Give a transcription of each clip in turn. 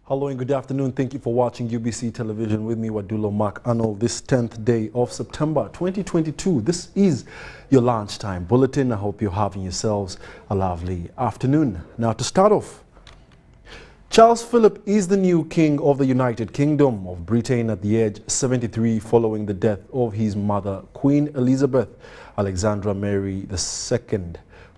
Hello and good afternoon. Thank you for watching UBC television with me, Wadulo Arnold, this 10th day of September 2022. This is your lunchtime bulletin. I hope you're having yourselves a lovely afternoon. Now to start off, Charles Philip is the new king of the United Kingdom of Britain at the age 73 following the death of his mother, Queen Elizabeth Alexandra Mary II,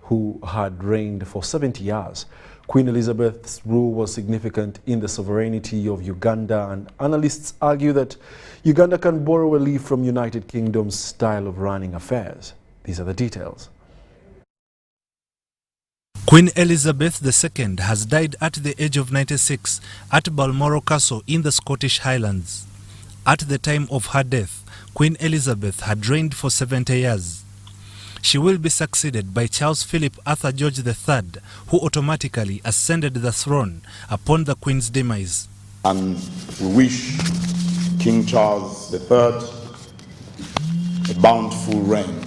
who had reigned for 70 years. Queen Elizabeth's rule was significant in the sovereignty of Uganda, and analysts argue that Uganda can borrow a leaf from United Kingdom's style of running affairs. These are the details. Queen Elizabeth II has died at the age of 96 at Balmoral Castle in the Scottish Highlands. At the time of her death, Queen Elizabeth had reigned for 70 years. She will be succeeded by Charles Philip Arthur George III, who automatically ascended the throne upon the Queen's demise. And we wish King Charles III a bountiful reign.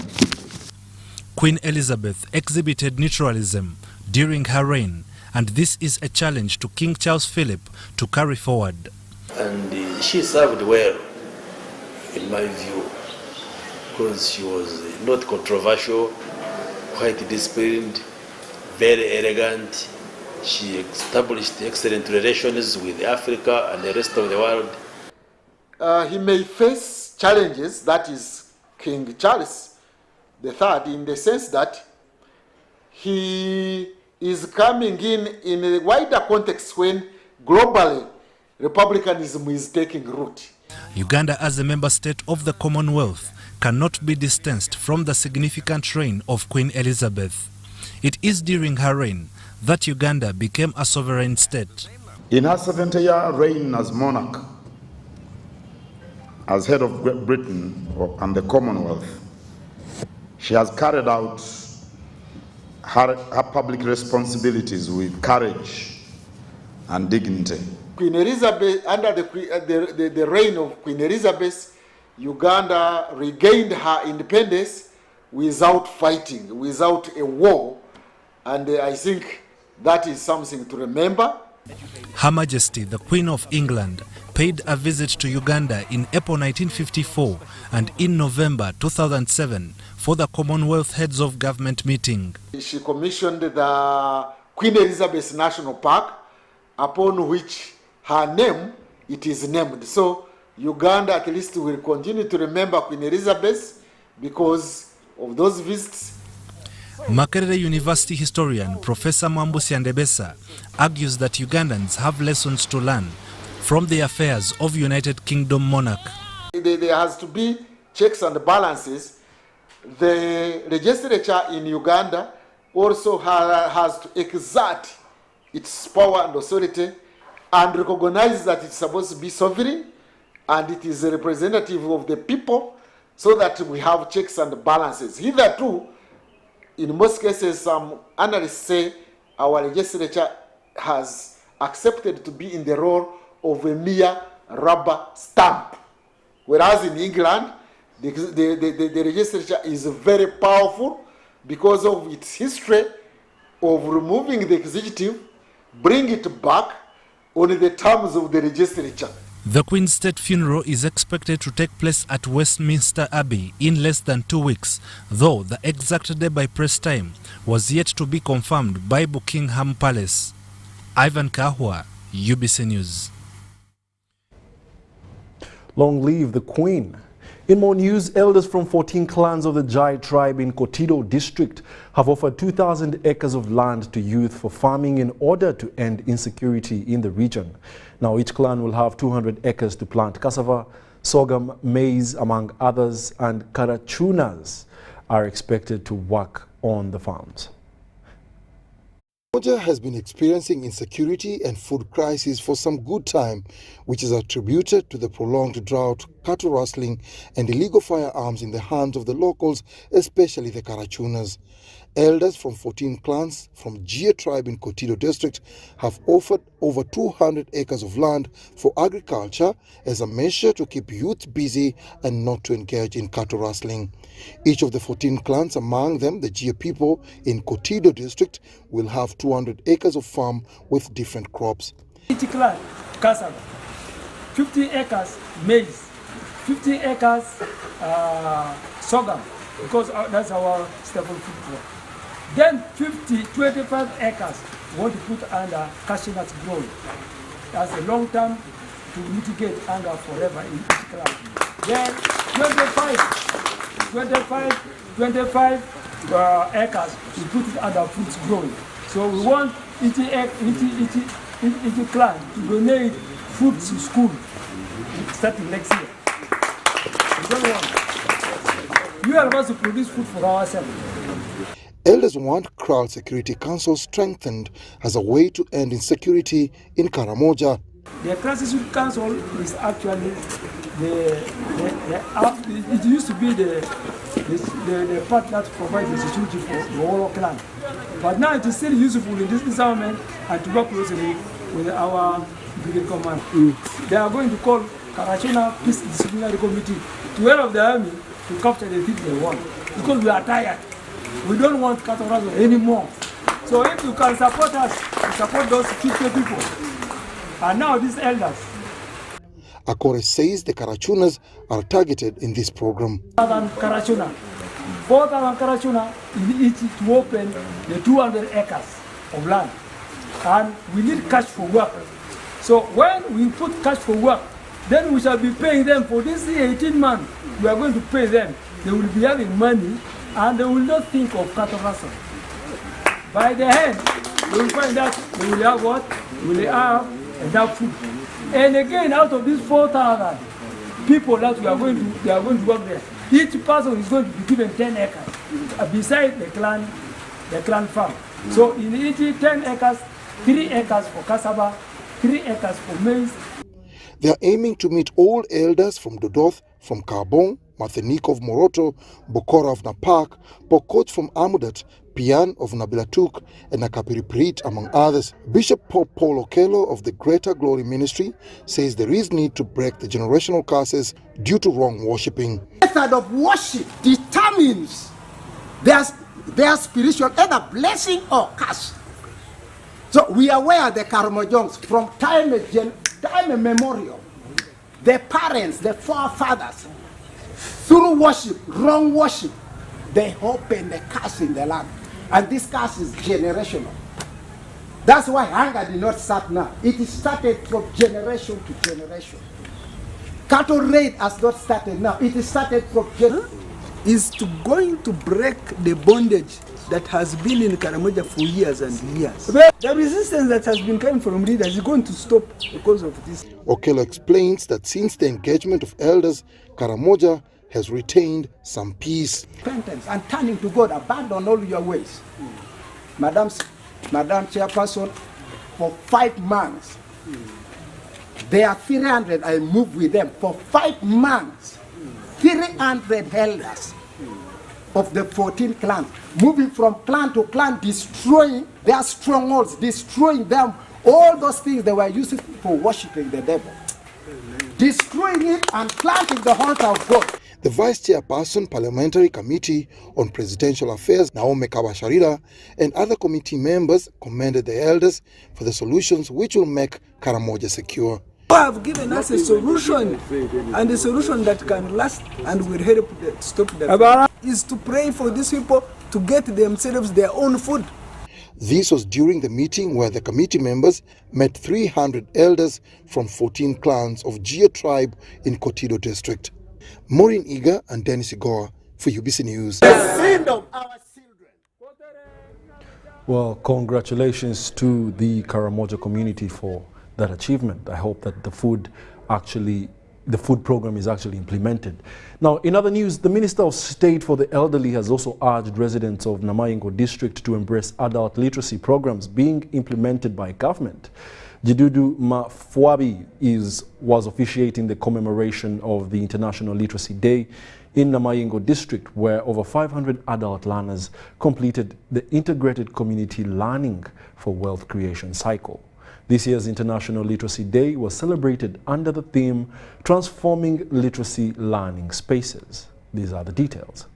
Queen Elizabeth exhibited neutralism during her reign, and this is a challenge to King Charles Philip to carry forward. And she served well, in my view, because she was not controversial, quite disciplined, very elegant. She established excellent relations with Africa and the rest of the world. He may face challenges, that is King Charles III, in the sense that he is coming in a wider context when globally republicanism is taking root. Uganda, as a member state of the Commonwealth, cannot be distanced from the significant reign of Queen Elizabeth. It is during her reign that Uganda became a sovereign state. In her 70-year reign as monarch, as head of Great Britain and the Commonwealth, she has carried out her public responsibilities with courage and dignity. Queen Elizabeth, under the reign of Queen Elizabeth, Uganda regained her independence without fighting, without a war, and I think that is something to remember. Her Majesty, the Queen of England, paid a visit to Uganda in April 1954 and in November 2007 for the Commonwealth Heads of Government meeting. She commissioned the Queen Elizabeth National Park, upon which her name it is named. So Uganda at least will continue to remember Queen Elizabeth because of those visits. Makerere University historian Professor Mwambusi Andebesa argues that Ugandans have lessons to learn from the affairs of United Kingdom monarch. There has to be checks and balances. The legislature in Uganda also has to exert its power and authority and recognize that it's supposed to be sovereign and it is a representative of the people, so that we have checks and balances. Hitherto, in most cases, some analysts say our legislature has accepted to be in the role of a mere rubber stamp. Whereas in England, the legislature is very powerful because of its history of removing the executive, bring it back on the terms of the legislature. The Queen's state funeral is expected to take place at Westminster Abbey in less than 2 weeks, though the exact day by press time was yet to be confirmed by Buckingham Palace. Ivan Kahwa, UBC News. Long live the Queen. In more news, elders from 14 clans of the Jai tribe in Kotido district have offered 2,000 acres of land to youth for farming in order to end insecurity in the region. Now, each clan will have 200 acres to plant cassava, sorghum, maize, among others, and karachunas are expected to work on the farms. Georgia has been experiencing insecurity and food crisis for some good time, which is attributed to the prolonged drought, cattle rustling, and illegal firearms in the hands of the locals, especially the Karachunas. Elders from 14 clans from Jia tribe in Kotido district have offered over 200 acres of land for agriculture as a measure to keep youth busy and not to engage in cattle rustling. Each of the 14 clans, among them the Jia people in Kotido district, will have 200 acres of farm with different crops. Each clan cassava, 50 acres maize, 50 acres sorghum, because that's our staple food crop. Then 25 acres we want to put under cashew nuts growing. That's a long term to mitigate hunger forever in each clan. Then 25 acres we put it under fruits growing. So we want each clan to donate fruits to school starting next year. We don't want. We are about to produce food for ourselves. Elders want crowd security council strengthened as a way to end insecurity in Karamoja. The crowd security council is actually it used to be the part that provides the security for the whole clan. But now it is still useful in this disarmament and to work closely with our brigade command. They are going to call Karachona Peace Disciplinary Committee to help the army to capture the things they want. Because we are tired. We don't want Katorazo anymore. So if you can support us, support those 50 people. And now these elders. Akore says the Karachunas are targeted in this program. 4,000 Karachuna in each to open the 200 acres of land. And we need cash for work. So when we put cash for work, then we shall be paying them for this 18 months. We are going to pay them. They will be having money and they will not think of cattle ransom. By the end, they will find that they will have what? They will have enough food. And again, out of these 4,000 people that they are going to work there, each person is going to be given 10 acres beside the clan farm. So in each 10 acres, 3 acres for cassava, 3 acres for maize. They are aiming to meet all elders from Dodoth, from Karbong, Mathenik of Moroto, Bokora of Napak, Pokot from Amudat, Pian of Nabilatuk, and Nakapiriprit, among others. Bishop Pope Paul Okello of the Greater Glory Ministry says there is need to break the generational curses due to wrong worshipping. The method of worship determines their spiritual either blessing or curse. So we are aware the Karamojongs from time immemorial, the parents, the forefathers, through worship, wrong worship, they open the curse in the land. And this curse is generational. That's why hunger did not start now. It started from generation to generation. Cattle raid has not started now. It started from generation. Is going to break the bondage that has been in Karamoja for years and years. The resistance that has been coming from leaders is going to stop because of this. Okello explains that since the engagement of elders, Karamoja has retained some peace. Repentance and turning to God, abandon all your ways. Madam Chairperson, for 5 months, there are 300, I moved with them. For 5 months, 300 elders of the 14 clans, moving from clan to clan, destroying their strongholds, destroying them, all those things they were using for worshiping the devil. Destroying it and planting the altar of God. The Vice Chairperson, Parliamentary Committee on Presidential Affairs, Naomi Kabasharira, and other committee members commended the elders for the solutions which will make Karamoja secure. You have given us a solution, and a solution that can last and will help stop the is to pray for these people to get themselves their own food. This was during the meeting where the committee members met 300 elders from 14 clans of Gia tribe in Kotido district. Maureen Iga and Dennis Igor for UBC News. The sin of our children. Well, congratulations to the Karamoja community for that achievement. I hope that the food program is actually implemented. Now, in other news, the Minister of State for the Elderly has also urged residents of Namayingo district to embrace adult literacy programs being implemented by government. Jidudu Mafwabi was officiating the commemoration of the International Literacy Day in Namayingo district, where over 500 adult learners completed the Integrated Community Learning for Wealth Creation cycle. This year's International Literacy Day was celebrated under the theme, Transforming Literacy Learning Spaces. These are the details.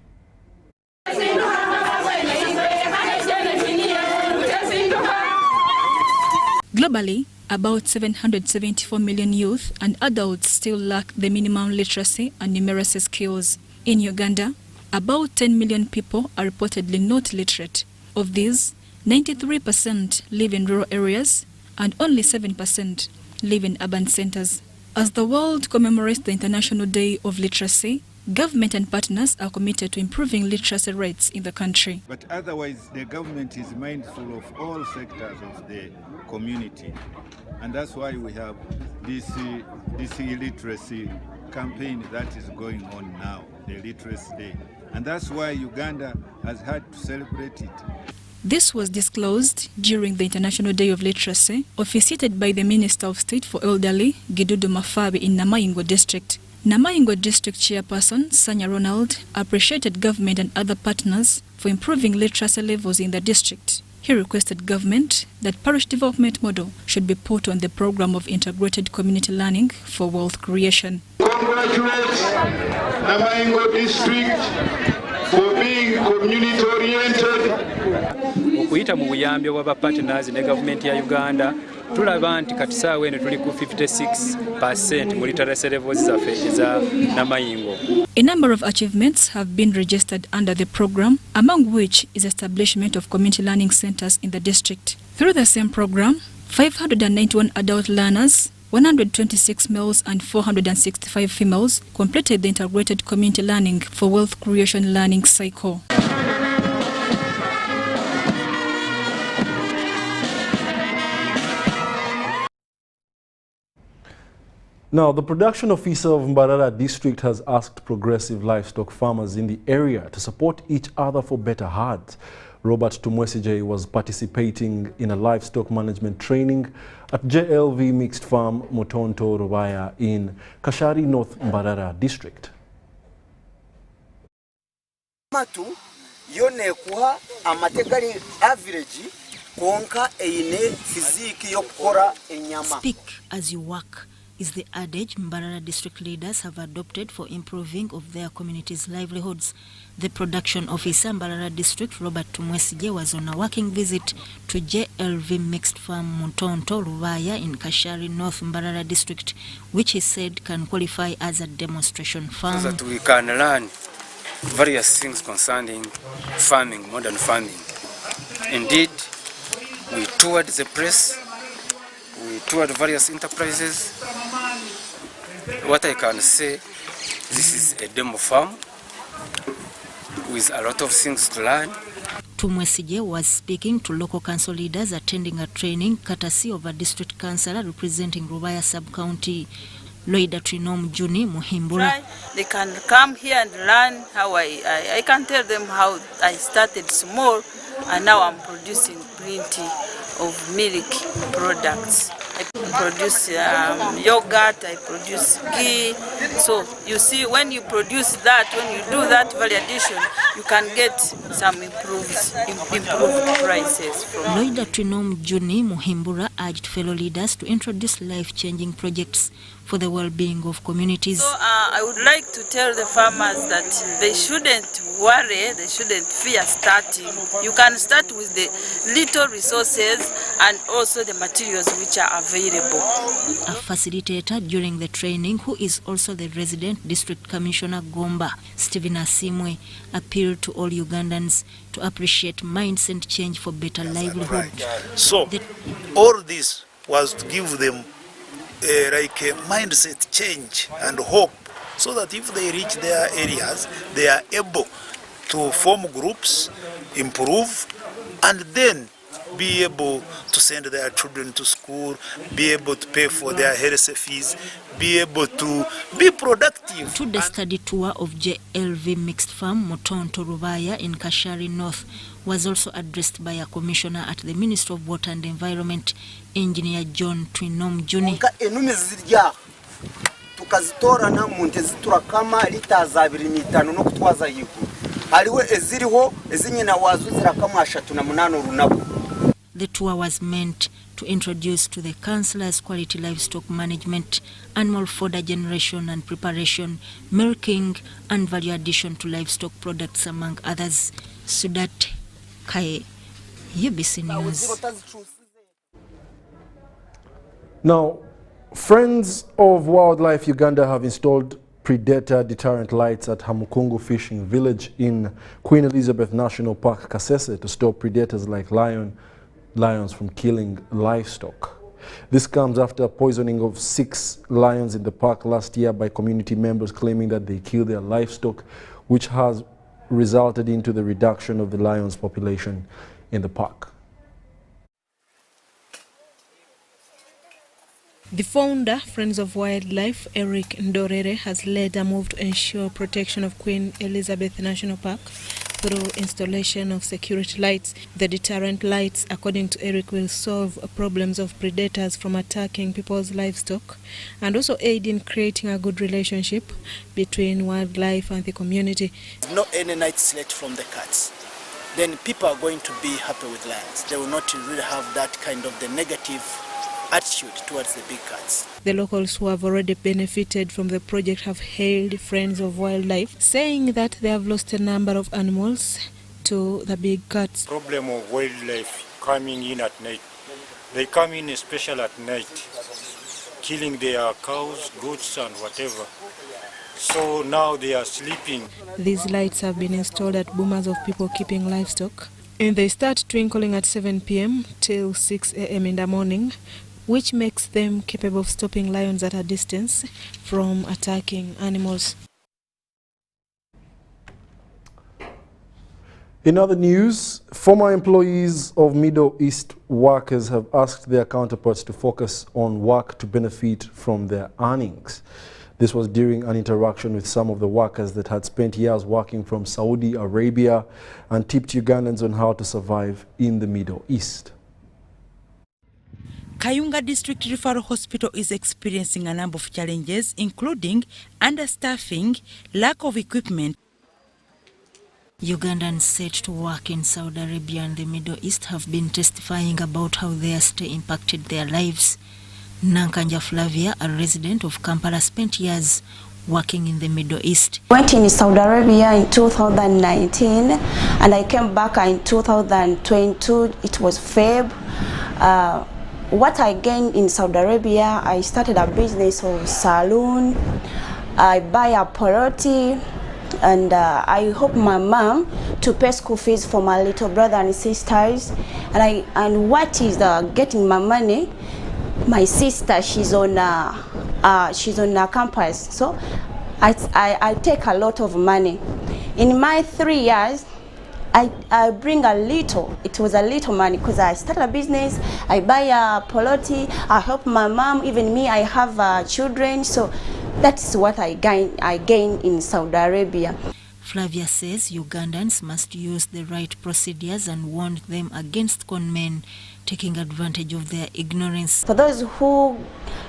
Globally, About 774 million youth and adults still lack the minimum literacy and numeracy skills. In Uganda, about 10 million people are reportedly not literate. Of these, 93% live in rural areas and only 7% live in urban centers. As the world commemorates the International Day of Literacy, government and partners are committed to improving literacy rates in the country. But otherwise, the government is mindful of all sectors of the community. And that's why we have this illiteracy campaign that is going on now, the Literacy Day. And that's why Uganda has had to celebrate it. This was disclosed during the International Day of Literacy, officiated by the Minister of State for Elderly, Gidudu Mafabi, in Namayingo District. Namayingo District Chairperson Sanya Ronald appreciated government and other partners for improving literacy levels in the district. He requested government that parish development model should be put on the program of integrated community learning for wealth creation. Congratulate Namayingo District for being community oriented. Okuyita mu buyambi bwa partners ne government ya Uganda tulaba nti kati saawa eno tuli ku 56% mu literacy levels zaffe eza Namayingo. A number of achievements have been registered under the program, among which is establishment of community learning centers in the district. Through the same program, 591 adult learners, 126 males and 465 females completed the integrated community learning for wealth creation learning cycle. Now, the production officer of Mbarara district has asked progressive livestock farmers in the area to support each other for better herds. Robert Tumwesije was participating in a livestock management training at JLV Mixed Farm Motonto Rubaya in Kashari North Mbarara district. Matu yone kuha amategali average konka eine physique yokora enyama. Speak as you work is the adage Mbarara district leaders have adopted for improving of their communities' livelihoods. The production officer Mbarara district, Robert Tumwesije, was on a working visit to JLV Mixed Farm Mutonto Rubaya in Kashari North Mbarara district, which he said can qualify as a demonstration farm. So that we can learn various things concerning farming, modern farming. Indeed, we toured the place, we toured various enterprises. What I can say, this is a demo farm with a lot of things to learn. Tumwesije was speaking to local council leaders attending a training courtesy of a district councillor representing Rubaya sub-county, Loida Trinom Juni Muhimbura. They can come here and learn how I can tell them how I started small and now I'm producing plenty of milk products. I produce yogurt, I produce ghee. So you see, when you produce that, when you do that value addition, you can get some improved prices. Loida Trinom Juni Muhimbura urged fellow leaders to introduce life-changing projects for the well-being of communities. So I would like to tell the farmers that they shouldn't worry, they shouldn't fear starting. You can start with the little resources and also the materials which are available. A facilitator during the training, who is also the resident district commissioner Gomba, Stephen Asimwe, appealed to all Ugandans to appreciate mindset change for better livelihood. Right. So all this was to give them like a mindset change and hope, so that if they reach their areas, they are able to form groups, improve, and then be able to send their children to school, be able to pay for their health fees, be able to be productive. To the study tour of JLV Mixed Farm Motonto Rubaya in Kashari North was also addressed by a commissioner at the Ministry of Water and Environment, Engineer John Twinom Juni. Tukazitora na munte zitura kama lita za 2.5 no kutwaza yiku haliwe eziriho ezinyina wazo zirakama 38 runabo. The tour was meant to introduce to the councillors quality livestock management, animal fodder generation and preparation, milking and value addition to livestock products, among others. Sudat Kaye, UBC News. Now, Friends of Wildlife Uganda have installed predator deterrent lights at Hamukungu Fishing Village in Queen Elizabeth National Park, Kasese, to stop predators like lions from killing livestock. This comes after poisoning of 6 lions in the park last year by community members claiming that they killed their livestock, which has resulted into the reduction of the lions' population in the park. The founder, Friends of Wildlife, Eric Ndorere, has led a move to ensure protection of Queen Elizabeth National Park through installation of security lights. The deterrent lights, according to Eric, will solve problems of predators from attacking people's livestock and also aid in creating a good relationship between wildlife and the community. No any night slate from the cats. Then people are going to be happy with lions. They will not really have that kind of the negative attitude towards the big cats. The locals who have already benefited from the project have hailed Friends of Wildlife, saying that they have lost a number of animals to the big cats. Problem of wildlife coming in at night. They come in especially at night, killing their cows, goats and whatever. So now they are sleeping. These lights have been installed at boomers of people keeping livestock, and they start twinkling at 7 p.m. till 6 a.m. in the morning, which makes them capable of stopping lions at a distance from attacking animals. In other news, former employees of Middle East workers have asked their counterparts to focus on work to benefit from their earnings. This was during an interaction with some of the workers that had spent years working from Saudi Arabia and tipped Ugandans on how to survive in the Middle East. Kayunga District Referral Hospital is experiencing a number of challenges, including understaffing, lack of equipment. Ugandans set to work in Saudi Arabia and the Middle East have been testifying about how their stay impacted their lives. Nankanja Flavia, a resident of Kampala, spent years working in the Middle East. I went in Saudi Arabia in 2019 and I came back in 2022. It was Feb. What I gained in Saudi Arabia, I started a business of salon. I buy a property, and I help my mom to pay school fees for my little brother and sisters. And what is getting my money? My sister, she's on a campus, so I take a lot of money. In my 3 years, I bring a little. It was a little money because I started a business. I buy a property. I help my mom. Even me, I have children. So that's what I gain in Saudi Arabia. Flavia says Ugandans must use the right procedures and warned them against con men taking advantage of their ignorance. For those who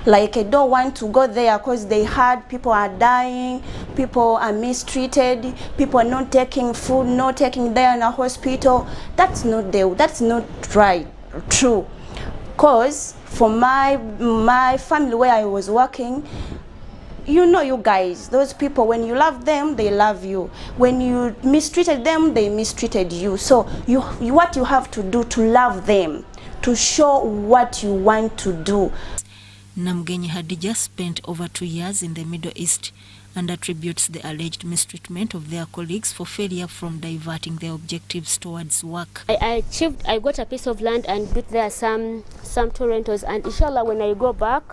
don't want to go there because they heard people are dying, people are mistreated, people are not taking food, not taking there in a hospital, that's not true. Because for my family where I was working, you know, you guys, those people, when you love them, they love you. When you mistreated them, they mistreated you. So what you have to do to love them, to show what you want to do. Namgenyi Hadija spent over 2 years in the Middle East and attributes the alleged mistreatment of their colleagues for failure from diverting their objectives towards work. I got a piece of land and built there some two rentals, and inshallah when I go back,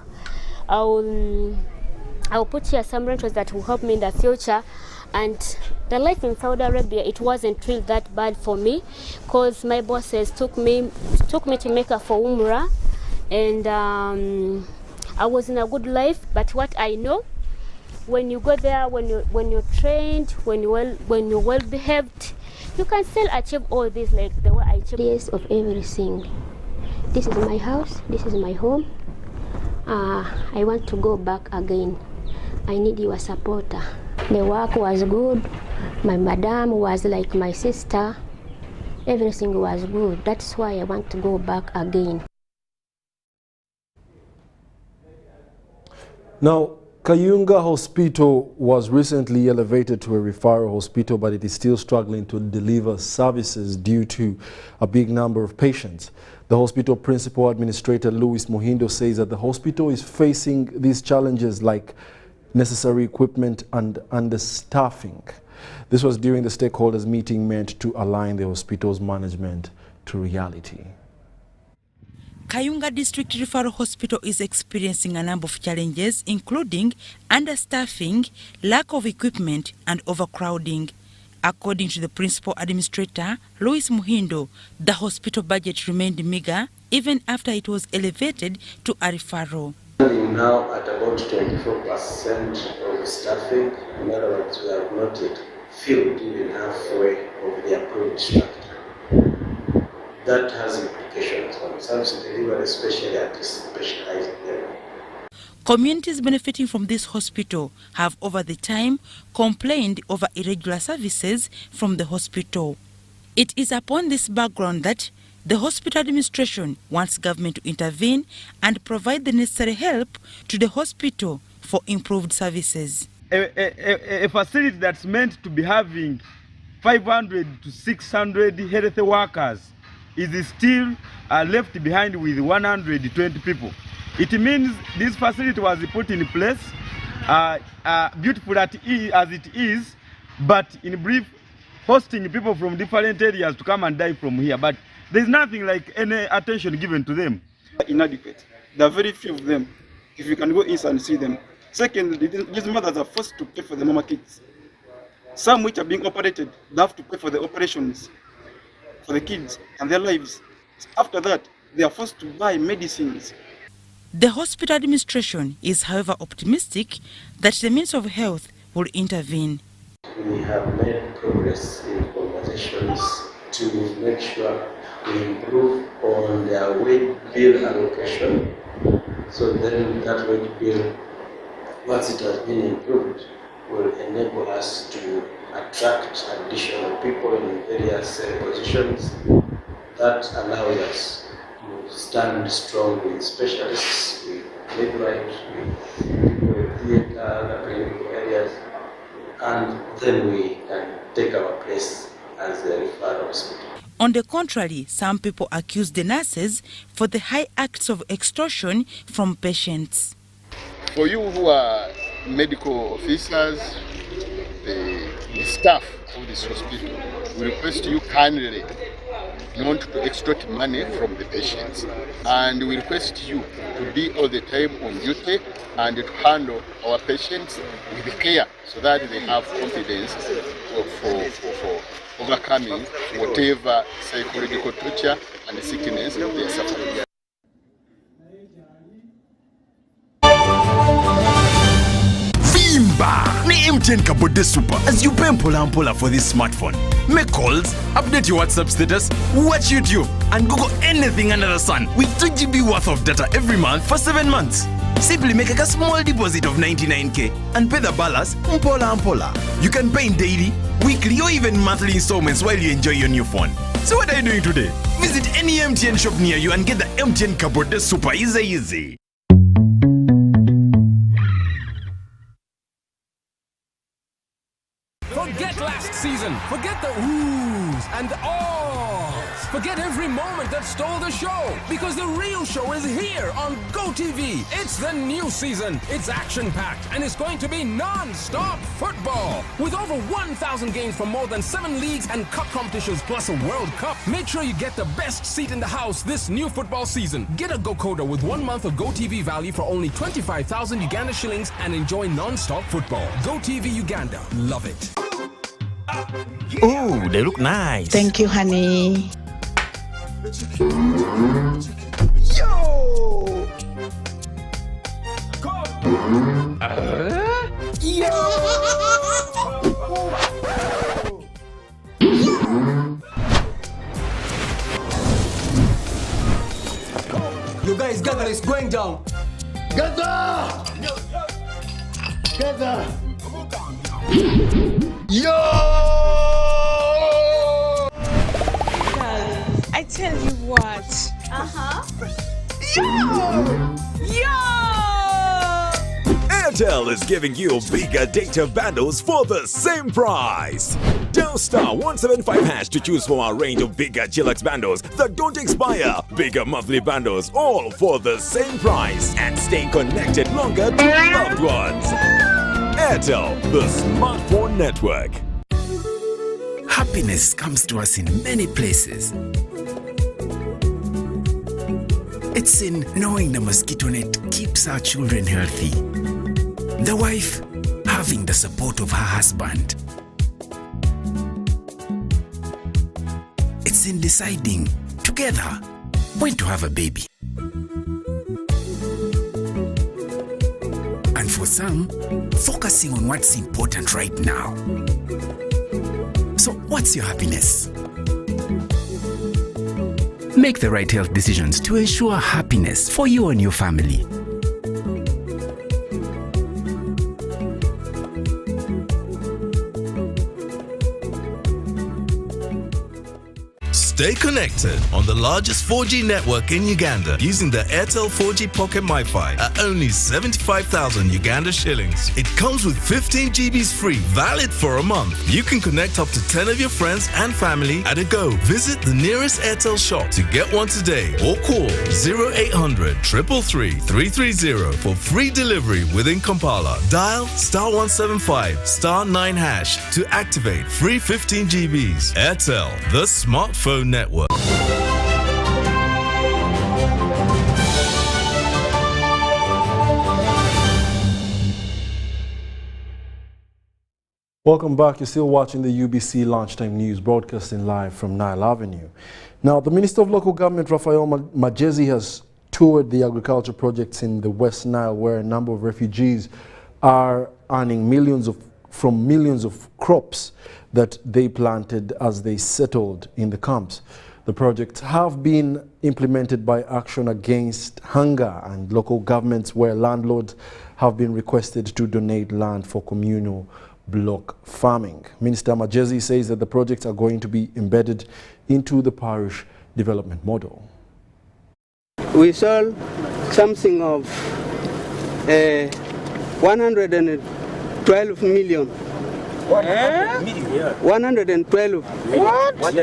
I'll put here some rentals that will help me in the future. And the life in Saudi Arabia, it wasn't really that bad for me because my bosses took me to Mecca for Umrah, and I was in a good life. But what I know, when you go there, when you're trained, when you're well behaved, you can still achieve all this like the way I achieved. Yes, of everything. This is my house. This is my home. I want to go back again. I need your support. The work was good. My madam was like my sister. Everything was good. That's why I want to go back again. Now, Kayunga Hospital was recently elevated to a referral hospital, but it is still struggling to deliver services due to a big number of patients. The hospital principal administrator, Louis Muhindo, says that the hospital is facing these challenges like necessary equipment and understaffing. This was during the stakeholders meeting meant to align the hospital's management to reality. Kayunga District Referral Hospital is experiencing a number of challenges, including understaffing, lack of equipment, and overcrowding. According to the principal administrator, Louis Muhindo, the hospital budget remained meager even after it was elevated to a referral. Now at about 24% of staffing, in other words, we have not yet filled even halfway of the approved structure. That has implications on service delivery, especially at this specialized level. Communities benefiting from this hospital have over the time complained over irregular services from the hospital. It is upon this background that the hospital administration wants government to intervene and provide the necessary help to the hospital for improved services. A facility that's meant to be having 500 to 600 health workers is still left behind with 120 people. It means this facility was put in place, beautiful as it is, but in brief, hosting people from different areas to come and die from here. But there's nothing like any attention given to them. Inadequate. There are very few of them. If you can go inside and see them. Secondly, these mothers are forced to pay for the mama kids. Some which are being operated, they have to pay for the operations for the kids and their lives. After that, they are forced to buy medicines. The hospital administration is, however, optimistic that the Ministry of Health will intervene. We have made progress in conversations to make sure we improve on their wage bill allocation. So then that wage bill, once it has been improved, will enable us to attract additional people in various positions. That allows us to stand strong with specialists, with midwives, with people with theatre, clinical areas, and then we can take our place as a referral hospital. On the contrary, some people accuse the nurses for the high acts of extortion from patients. For you who are medical officers, the staff of this hospital, we request you kindly not to extort money from the patients. And we request you to be all the time on duty and to handle our patients with care so that they have confidence for overcoming whatever psychological torture and sickness they are suffering. Vimba! Ni MTN Kabode Super as you pay mpola for this smartphone. Make calls, update your WhatsApp status, watch YouTube, and Google anything under the sun with 2 GB worth of data every month for 7 months. Simply make a small deposit of 99k and pay the balance mpola. You can pay in daily, weekly, or even monthly installments while you enjoy your new phone. So what are you doing today? Visit any MTN shop near you and get the MTN Kabode Super easy. Forget last season. Forget the oohs and ahs. Forget every moment that stole the show. Because the real show is here on GoTV. It's the new season. It's action-packed and it's going to be non-stop football. With over 1,000 games from more than 7 leagues and cup competitions plus a World Cup. Make sure you get the best seat in the house this new football season. Get a GoCoder with 1 month of GoTV value for only 25,000 Uganda shillings and enjoy non-stop football. GoTV Uganda. Love it. Oh, they look nice. Thank you, honey. Yo! You guys gather, it's going down. Gather! Gather! Yo! I tell you what. Yo! Airtel is giving you bigger data bundles for the same price. Dial star 175 hash to choose from our range of bigger Chillax bundles that don't expire. Bigger monthly bundles, all for the same price, and stay connected longer to loved ones. Airtel, the smartphone network. Happiness comes to us in many places. It's in knowing the mosquito net keeps our children healthy. The wife having the support of her husband. It's in deciding together when to have a baby. And for some, focusing on what's important right now. So what's your happiness? Make the right health decisions to ensure happiness for you and your family. Stay connected on the largest 4G network in Uganda using the Airtel 4G Pocket MiFi at only 75,000 Uganda shillings. It comes with 15 GBs free, valid for a month. You can connect up to 10 of your friends and family at a go. Visit the nearest Airtel shop to get one today or call 0800 333 330 for free delivery within Kampala. Dial *175 *9 hash to activate free 15 GBs. Airtel, the smartphone network. Welcome back. You're still watching the UBC Lunchtime News, broadcasting live from Nile Avenue. Now, the Minister of Local Government, Raphael Majezi, has toured the agriculture projects in the West Nile, where a number of refugees are earning millions of crops that they planted as they settled in the camps. The projects have been implemented by Action Against Hunger and local governments, where landlords have been requested to donate land for communal block farming. Minister Majezi says that the projects are going to be embedded into the parish development model. We sold something of 112 million. 112. What?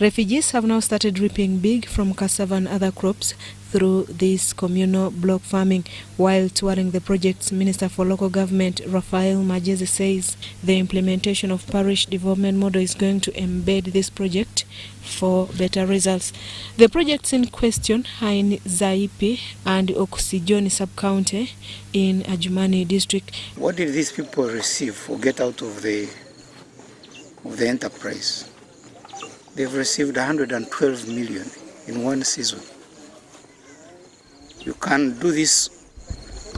Refugees have now started reaping big from cassava and other crops through this communal block farming. While touring the projects, Minister for Local Government Raphael Majezi says the implementation of parish development model is going to embed this project for better results. The projects in question are in Zaipi and Okusijoni sub-county in Adjumani district. What did these people receive or get out of the enterprise? They've received 112 million in one season. You can do this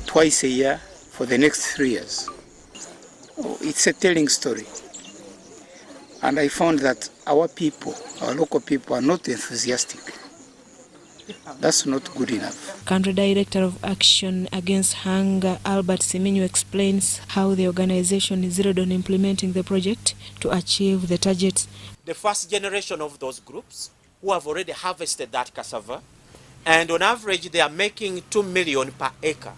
twice a year for the next 3 years. Oh, it's a telling story. And I found that our people, our local people, are not enthusiastic. That's not good enough. Country Director of Action Against Hunger, Albert Siminyu, explains how the organization is zeroed on implementing the project to achieve the targets. The first generation of those groups who have already harvested that cassava, and on average they are making 2 million per acre.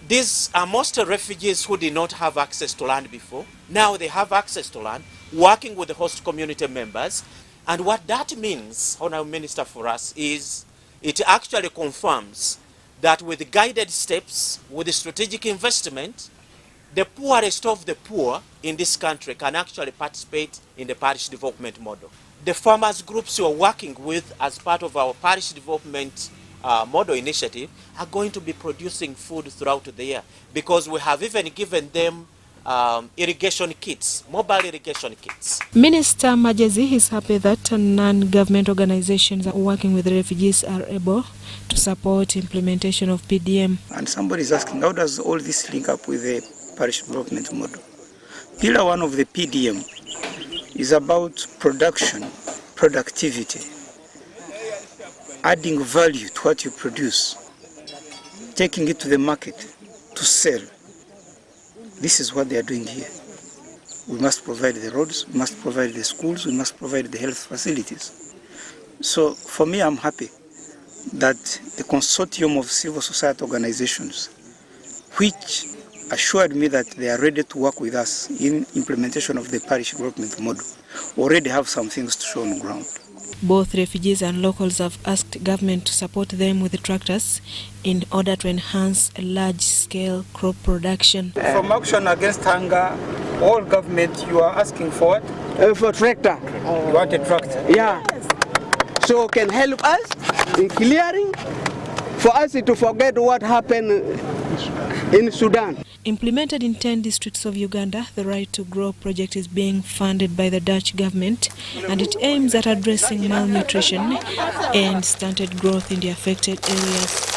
These are mostly refugees who did not have access to land before. Now they have access to land, working with the host community members. And what that means, Honourable Minister, for us is it actually confirms that with guided steps, with the strategic investment, the poorest of the poor in this country can actually participate in the parish development model. The farmers groups you are working with as part of our parish development model initiative are going to be producing food throughout the year, because we have even given them irrigation kits, mobile irrigation kits. Minister Majezi is happy that non-government organizations working with refugees are able to support implementation of PDM. And somebody is asking, how does all this link up with the parish development model? Pillar 1 of the PDM is about production, productivity, adding value to what you produce, taking it to the market to sell. This is what they are doing here. We must provide the roads, we must provide the schools, we must provide the health facilities. So for me, I'm happy that the consortium of civil society organizations, which assured me that they are ready to work with us in implementation of the parish development model. Already have some things to show on the ground. Both refugees and locals have asked government to support them with the tractors in order to enhance large-scale crop production. From Action Against Hunger, all government, you are asking for what? For tractor. You want a tractor? Yeah. So can help us in clearing, for us to forget what happened in Sudan. Implemented in 10 districts of Uganda, the Right to Grow project is being funded by the Dutch government, and it aims at addressing malnutrition and stunted growth in the affected areas.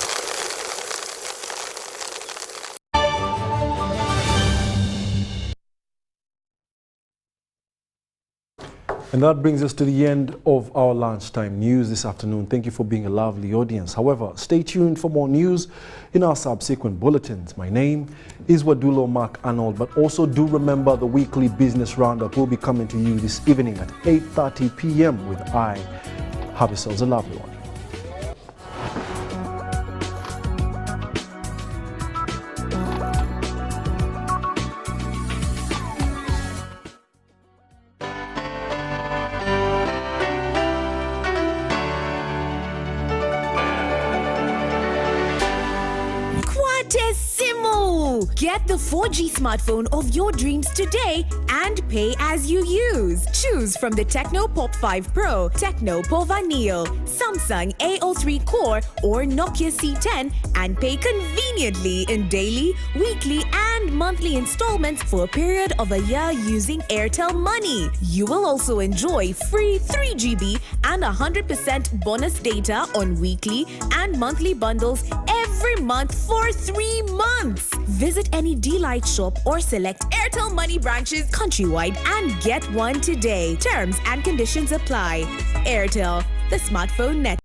And that brings us to the end of our lunchtime news this afternoon. Thank you for being a lovely audience. However, stay tuned for more news in our subsequent bulletins. My name is Wadulo Mark Arnold, but also do remember the weekly business roundup will be coming to you this evening at 8:30 p.m. with I. Have yourselves a lovely one. Get the 4G smartphone of your dreams today and pay as you use. Choose from the Tecno Pop 5 Pro, Tecno Pova Neo, Samsung A03 Core or Nokia C10 and pay conveniently in daily, weekly and monthly installments for a period of a year using Airtel Money. You will also enjoy free 3GB and 100% bonus data on weekly and monthly bundles every month for 3 months. Visit any D-Lite shop or select Airtel Money branches countrywide and get one today. Terms and conditions apply. Airtel, the smartphone net.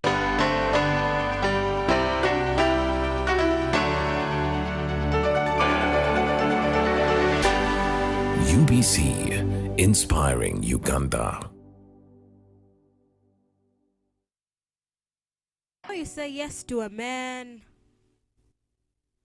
UBC, inspiring Uganda. You say yes to a man